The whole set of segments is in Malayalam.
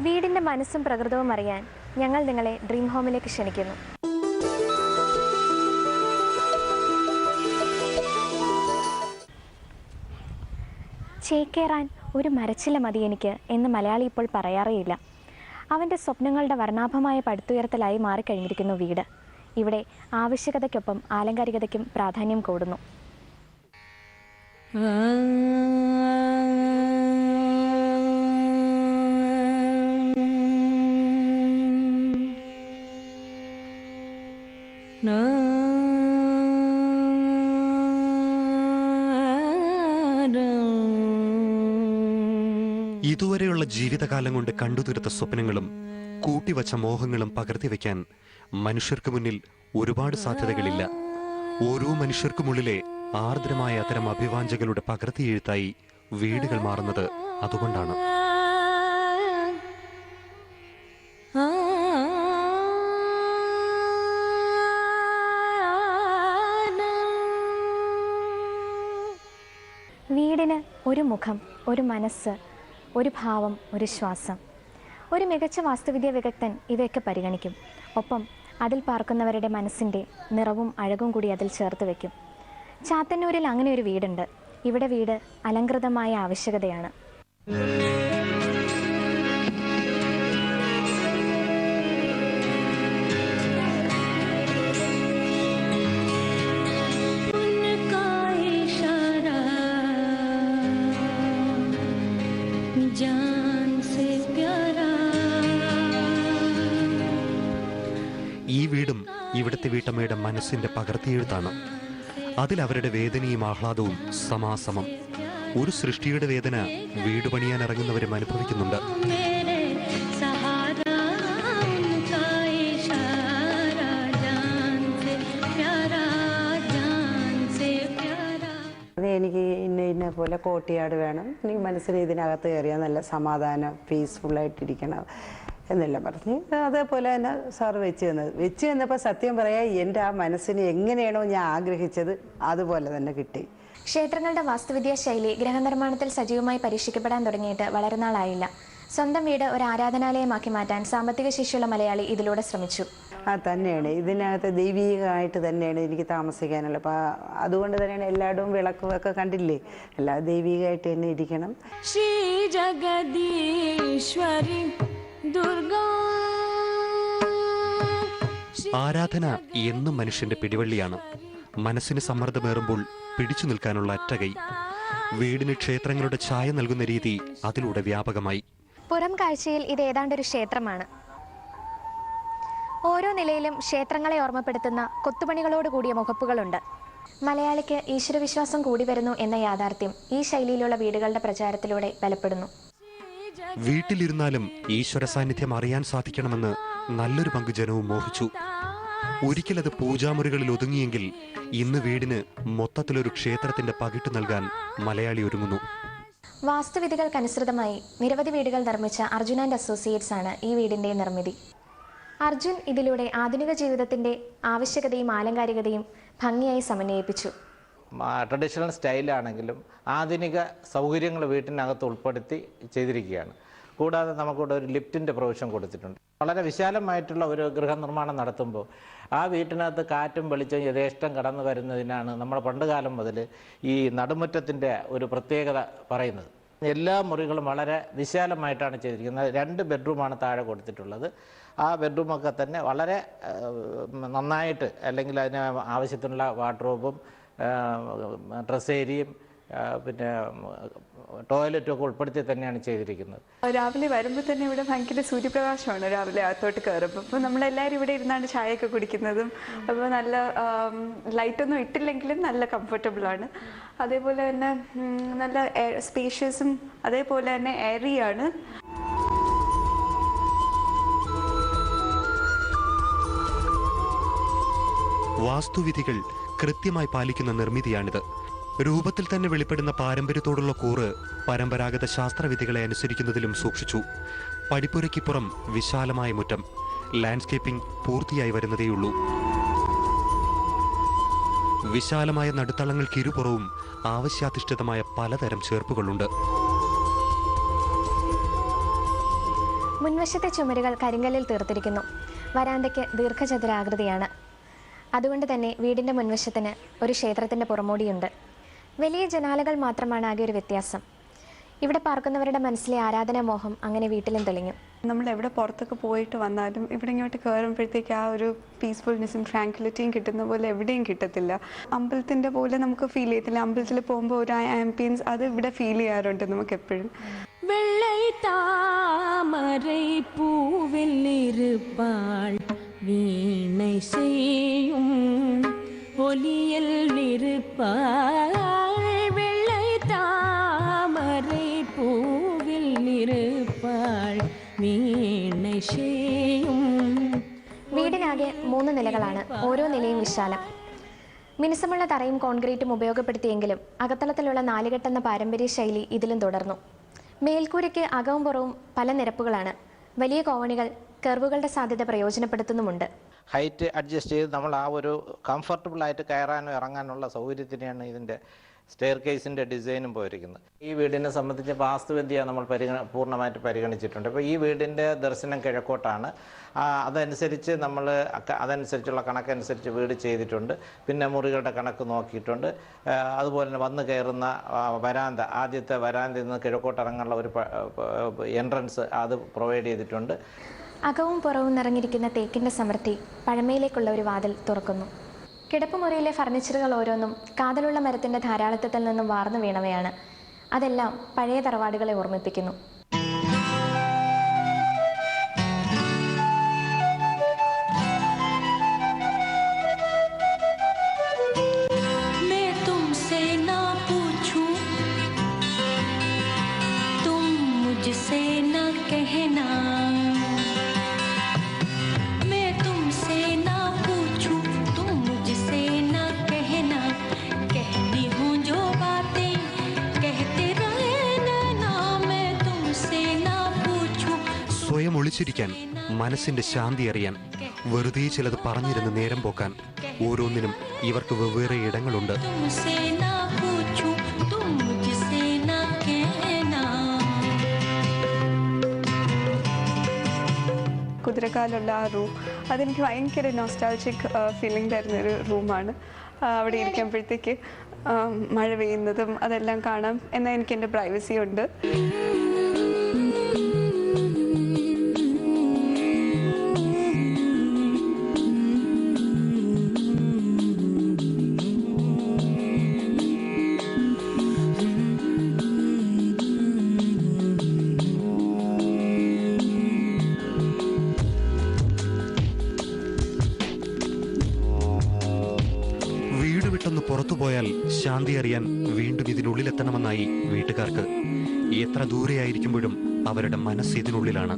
വീടിൻ്റെ മനസ്സും പ്രകൃതവും അറിയാൻ ഞങ്ങൾ നിങ്ങളെ ഡ്രീം ഹോമിലേക്ക് ക്ഷണിക്കുന്നു. ചേക്കേറാൻ ഒരു മരച്ചില്ല മതി എനിക്ക് എന്ന് മലയാളി ഇപ്പോൾ പറയാറേയില്ല. അവൻ്റെ സ്വപ്നങ്ങളുടെ വർണ്ണാഭമായ പടുത്തുയർത്തലായി മാറിക്കഴിഞ്ഞിരിക്കുന്നു വീട്. ഇവിടെ ആവശ്യകതയ്ക്കൊപ്പം ആലങ്കാരികതയ്ക്കും പ്രാധാന്യം കൂടുന്നു. ഇതുവരെയുള്ള ജീവിതകാലം കൊണ്ട് കണ്ടുതീർത്ത സ്വപ്നങ്ങളും കൂട്ടിവച്ച മോഹങ്ങളും പകർത്തിവെക്കാൻ മനുഷ്യർക്ക് മുന്നിൽ ഒരുപാട് സാധ്യതകളില്ല. ഓരോ മനുഷ്യർക്കുമുള്ളിലെ ആർദ്രമായ അത്തരം അഭിവാഞ്ചകളുടെ പകർത്തിയെഴുത്തായി വീടുകൾ മാറുന്നത് അതുകൊണ്ടാണ്. വീടിന് ഒരു മുഖം, ഒരു മനസ്സ്, ഒരു ഭാവം, ഒരു ശ്വാസം. ഒരു മികച്ച വാസ്തുവിദ്യാ വിദഗ്ധൻ ഇവയൊക്കെ പരിഗണിക്കും. ഒപ്പം അതിൽ പാർക്കുന്നവരുടെ മനസ്സിൻ്റെ നിറവും അഴകും കൂടി അതിൽ ചേർത്ത് വയ്ക്കും. ചാത്തന്നൂരിൽ അങ്ങനെ ഒരു വീടുണ്ട്. ഇവിടെ വീട് അലങ്കൃതമായ ആവശ്യകതയാണ്. ഈ വീടും ഇവിടുത്തെ വീട്ടമ്മയുടെ മനസ്സിന്റെ പകർത്തിയെഴുത്താണ്. അതിൽ അവരുടെ വേദനയും ആഹ്ലാദവും സമാസമം. ഒരു സൃഷ്ടിയുടെ വേദന വീട് പണിയാൻ ഇറങ്ങുന്നവരും അനുഭവിക്കുന്നുണ്ട്. എനിക്ക് ഇന്ന പോലെ കോട്ടിയാട് വേണം, എനിക്ക് മനസ്സിന് ഇതിനകത്ത് കയറിയാൽ നല്ല സമാധാനം പീസ്ഫുള്ളായിട്ടിരിക്കണം എന്നെല്ലാം പറഞ്ഞ് അതേപോലെ തന്നെ സാർ വെച്ച് തന്നപ്പോൾ സത്യം പറയാൻ എൻ്റെ ആ മനസ്സിന് എങ്ങനെയാണോ ഞാൻ ആഗ്രഹിച്ചത് അതുപോലെ തന്നെ കിട്ടി. ക്ഷേത്രങ്ങളുടെ വാസ്തുവിദ്യാ ശൈലി ഗൃഹനിർമ്മാണത്തിൽ സജീവമായി പരീക്ഷിക്കപ്പെടാൻ തുടങ്ങിയിട്ട് വളരെ നാളായില്ല. സ്വന്തം വീട് ഒരു ആരാധനാലയമാക്കി മാറ്റാൻ സാമ്പത്തിക ശേഷിയുള്ള മലയാളി ഇതിലൂടെ ശ്രമിച്ചു. തന്നെയാണ് ഇതിനകത്ത് ദൈവീകമായിട്ട് തന്നെയാണ് എനിക്ക് താമസിക്കാനുള്ളത്. അപ്പം അതുകൊണ്ട് തന്നെയാണ് എല്ലായിടവും വിളക്കൊക്കെ കണ്ടില്ലേ, എല്ലാം ദൈവീകമായിട്ട് തന്നെ ഇരിക്കണം. ശ്രീ ജഗദീശ്വരി ദുർഗാ. ആരാധന എന്നും മനുഷ്യന്റെ പിടിവള്ളിയാണ്. മനസ്സിന് സമ്മർദ്ദമേറുമ്പോൾ പിടിച്ചു നിൽക്കാനുള്ള അറ്റകൈ. വീടിന് ക്ഷേത്രങ്ങളുടെ ഛായ നൽകുന്ന രീതി അതിലൂടെ വ്യാപകമായി. പുറം കാഴ്ചയിൽ ഇത് ഏതാണ്ടൊരു ക്ഷേത്രമാണ്. ഓരോ നിലയിലും ക്ഷേത്രങ്ങളെ ഓർമ്മപ്പെടുത്തുന്ന കൊത്തുപണികളോട് കൂടിയ മുഖപ്പുകളുണ്ട്. മലയാളിക്ക് ഈശ്വരവിശ്വാസം കൂടി വരുന്നു എന്ന യാഥാർത്ഥ്യം ഈ ശൈലിയിലുള്ള വീടുകളുടെ പ്രചാരത്തിലൂടെ ബലപ്പെടുന്നു. വീട്ടിലിരുന്നാലും ഈശ്വര സാന്നിധ്യം അറിയാൻ സാധിക്കണമെന്ന് നല്ലൊരു പങ്ക് ജനവും മോഹിച്ചു. ഒരിക്കലത് പൂജാമുറികളിൽ ഒതുങ്ങിയെങ്കിൽ ഇന്ന് വീടിന് മൊത്തത്തിലൊരു ക്ഷേത്രത്തിന്റെ പകിട്ട് നൽകാൻ മലയാളി ഒരുങ്ങുന്നു. വാസ്തുവിധികൾക്കനുസൃതമായി നിരവധി വീടുകൾ നിർമ്മിച്ച അർജുൻ ആൻഡ് അസോസിയേറ്റ്സ് ആണ് ഈ വീടിന്റെ നിർമ്മിതി. അർജുൻ ഇതിലൂടെ ആധുനിക ജീവിതത്തിന്റെ ആവശ്യകതയും ആലങ്കാരികതയും ഭംഗിയായി സമന്വയിപ്പിച്ചു. ട്രഡീഷണൽ സ്റ്റൈലാണെങ്കിലും ആധുനിക സൗകര്യങ്ങൾ വീട്ടിനകത്ത് ഉൾപ്പെടുത്തി ചെയ്തിരിക്കുകയാണ്. കൂടാതെ നമുക്കിവിടെ ഒരു ലിഫ്റ്റിൻ്റെ പ്രൊവിഷൻ കൊടുത്തിട്ടുണ്ട്. വളരെ വിശാലമായിട്ടുള്ള ഒരു ഗൃഹനിർമ്മാണം നടത്തുമ്പോൾ ആ വീട്ടിനകത്ത് കാറ്റും വെളിച്ചവും യഥേഷ്ടം കടന്നു വരുന്നതിനാണ് നമ്മൾ പണ്ടുകാലം മുതൽ ഈ നടുമുറ്റത്തിൻ്റെ ഒരു പ്രത്യേകത പറയുന്നത്. എല്ലാ മുറികളും വളരെ വിശാലമായിട്ടാണ് ചെയ്തിരിക്കുന്നത്. 2 ബെഡ്റൂമാണ് താഴെ കൊടുത്തിട്ടുള്ളത്. ആ ബെഡ്റൂമൊക്കെ തന്നെ വളരെ നന്നായിട്ട്, അല്ലെങ്കിൽ അതിന് ആവശ്യത്തിനുള്ള വാർഡ്രോബും ഡ്രസ് ഏരിയയും പിന്നെ ടോയ്ലറ്റും ഒക്കെ ഉൾപ്പെടുത്തി തന്നെയാണ് ചെയ്തിരിക്കുന്നത്. രാവിലെ വരുമ്പോൾ തന്നെ ഇവിടെ ഭയങ്കര സൂര്യപ്രകാശമാണ് രാവിലെ അകത്തോട്ട് കയറുമ്പോൾ. അപ്പോൾ നമ്മളെല്ലാവരും ഇവിടെ ഇരുന്നാണ് ചായയൊക്കെ കുടിക്കുന്നതും. അപ്പോൾ നല്ല ലൈറ്റൊന്നും ഇട്ടില്ലെങ്കിലും നല്ല കംഫർട്ടബിളാണ്. അതേപോലെ തന്നെ നല്ല സ്പേഷ്യസും അതേപോലെ തന്നെ എയറിയാണ്. വാസ്തുവിധികൾ കൃത്യമായി പാലിക്കുന്ന നിർമ്മിതിയാണിത്. രൂപത്തിൽ തന്നെ വെളിപ്പെടുന്ന പാരമ്പര്യത്തോടുള്ള കൂറ് പരമ്പരാഗത ശാസ്ത്രവിധികളെ അനുസരിക്കുന്നതിലും സൂക്ഷിച്ചു. പടിപ്പുരയ്ക്കിപ്പുറം വിശാലമായ മുറ്റം. ലാൻഡ്സ്കേപ്പിംഗ് പൂർത്തിയായി വരുന്നതേയുള്ളൂ. വിശാലമായ നടുത്തളങ്ങൾക്കിരുപുറവും ആവശ്യാധിഷ്ഠിതമായ പലതരം ചേർപ്പുകളുണ്ട്. മുൻവശത്തെ ചുമരുകൾ കരിങ്കല്ലിൽ തീർത്തിരിക്കുന്നു. വരാന്തയ്ക്ക് ദീർഘചതുരാകൃതിയാണ്. അതുകൊണ്ട് തന്നെ വീടിൻ്റെ മുൻവശത്തിന് ഒരു ക്ഷേത്രത്തിൻ്റെ പുറമോടിയുണ്ട്. വലിയ ജനാലകൾ മാത്രമാണ് ആകെ ഒരു വ്യത്യാസം. ഇവിടെ പാർക്കുന്നവരുടെ മനസ്സിലെ ആരാധനാമോഹം അങ്ങനെ വീട്ടിലും തെളിഞ്ഞു. നമ്മൾ എവിടെ പുറത്തൊക്കെ പോയിട്ട് വന്നാലും ഇവിടെ ഇങ്ങോട്ട് കയറുമ്പോഴത്തേക്ക് ആ ഒരു പീസ്ഫുൾനെസ്സും ട്രാങ്ക്വിലിറ്റിയും കിട്ടുന്ന പോലെ എവിടെയും കിട്ടത്തില്ല. അമ്പലത്തിൻ്റെ പോലെ നമുക്ക് ഫീൽ ചെയ്യത്തില്ല. അമ്പലത്തിൽ പോകുമ്പോൾ ഒരു ആംബിയൻസ് അത് ഇവിടെ ഫീൽ ചെയ്യാറുണ്ട് നമുക്ക് എപ്പോഴും. வெள்ளை தாமரை பூவில் இருப்பாள் வீணை செய்யும் ஒலியில் இருப்பாள். வெள்ளை தாமரை பூவில் இருப்பாள் வீணை செய்யும். വീടിനാകെ 3 നിലകളാണ്. ഓരോ നിലയും വിശാലം. മിനുസമുള്ള തറയും കോൺക്രീറ്റും ഉപയോഗപ്പെടുത്തിയെങ്കിലും അകത്തളത്തിലുള്ള നാലുകെട്ടെന്ന പാരമ്പര്യ ശൈലി ഇതിലും തുടർന്നു. മേൽക്കൂരയ്ക്ക് അകവും പുറവും പല നിരപ്പുകളാണ്. വലിയ കോവണികൾ കർവുകളുടെ സാധ്യത പ്രയോജനപ്പെടുത്തുന്നുമുണ്ട്. ഹൈറ്റ് അഡ്ജസ്റ്റ് ചെയ്ത് നമ്മൾ ആ ഒരു കംഫർട്ടബിളായിട്ട് കയറാനും ഇറങ്ങാനുള്ള സൗകര്യത്തിനെയാണ് ഇതിൻ്റെ സ്റ്റെയർ കേസിൻ്റെ ഡിസൈനും പോയിരിക്കുന്നത്. ഈ വീടിനെ സംബന്ധിച്ച് വാസ്തുവിദ്യ നമ്മൾ പൂർണ്ണമായിട്ട് പരിഗണിച്ചിട്ടുണ്ട്. ഇപ്പോൾ ഈ വീടിൻ്റെ ദർശനം കിഴക്കോട്ടാണ്. അതനുസരിച്ച് നമ്മൾ അതനുസരിച്ചുള്ള കണക്കനുസരിച്ച് വീട് ചെയ്തിട്ടുണ്ട്. പിന്നെ മുറികളുടെ കണക്ക് നോക്കിയിട്ടുണ്ട്. അതുപോലെ തന്നെ വന്ന് കയറുന്ന വരാന്ത, ആദ്യത്തെ വരാന്തയിൽ നിന്ന് കിഴക്കോട്ട് ഇറങ്ങാനുള്ള ഒരു എൻട്രൻസ് അത് പ്രൊവൈഡ് ചെയ്തിട്ടുണ്ട്. അകവും പുറവും നിറഞ്ഞിരിക്കുന്ന തേക്കിൻ്റെ സമൃദ്ധി പഴമയിലേക്കുള്ള ഒരു വാതിൽ തുറക്കുന്നു. കിടപ്പുമുറിയിലെ ഫർണിച്ചറുകൾ ഓരോന്നും കാതലുള്ള മരത്തിൻ്റെ ധാരാളത്വത്തിൽ നിന്നും വാർന്നു വീണവയാണ്. അതെല്ലാം പഴയ തറവാടുകളെ ഓർമ്മിപ്പിക്കുന്നു. मैं तुमसे ना पूछूं, तुम मुझसे ना कहना. मैं तुमसे ना पूछूं, तुम मुझसे ना कहना. कहती हूँ जो बातें कहते रहना ना. मैं तुमसे ना पूछूं. സ്വയം ഒളിച്ചിരിക്കാൻ, മനസ്സിന്റെ ശാന്തി അറിയാൻ, വെറുതെ ചിലത് പറഞ്ഞിരുന്ന് നേരം പോക്കാൻ, ഓരോന്നിനും ഇവർക്ക് വെവ്വേറെ ഇടങ്ങളുണ്ട്. तुमसे ना पूछूं, तुम मुझसे ना कहना. കുതിരക്കാലുള്ള ആ റൂം അതെനിക്ക് ഭയങ്കര നോസ്റ്റാൾജിക് ഫീലിംഗ് തരുന്നൊരു റൂമാണ്. അവിടെ ഇരിക്കുമ്പോഴത്തേക്ക് മഴ പെയ്യുന്നതും അതെല്ലാം കാണാം. എന്നാൽ എനിക്ക് എൻ്റെ പ്രൈവസി ഉണ്ട്. വീട് വിട്ടൊന്ന് പുറത്തുപോയാൽ ശാന്തി അറിയാൻ വീണ്ടും ഇതിനുള്ളിലെത്തണമെന്നായി വീട്ടുകാർക്ക്. എത്ര ദൂരെയായിരിക്കുമ്പോഴും അവരുടെ മനസ്സ് ഇതിനുള്ളിലാണ്.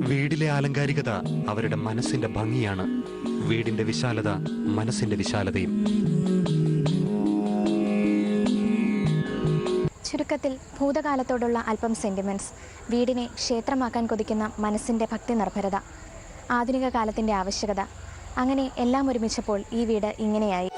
വീടിലെ ആലങ്കാരികത അവരുടെ മനസ്സിന്റെ ഭംഗിയാണ്. വീടിന്റെ വിശാലത മനസ്സിന്റെ വിശാലതയും. ചുരുക്കത്തിൽ ഭൂതകാലത്തോടുള്ള അല്പം സെന്റിമെന്റ്സ്, വീടിനെ ക്ഷേത്രമാക്കാൻ കൊതിക്കുന്ന മനസ്സിന്റെ ഭക്തി നിർഭരത, ആധുനിക കാലത്തിന്റെ ആവശ്യകത, അങ്ങനെ എല്ലാം ഒരുമിച്ചപ്പോൾ ഈ വീട് ഇങ്ങനെയായി.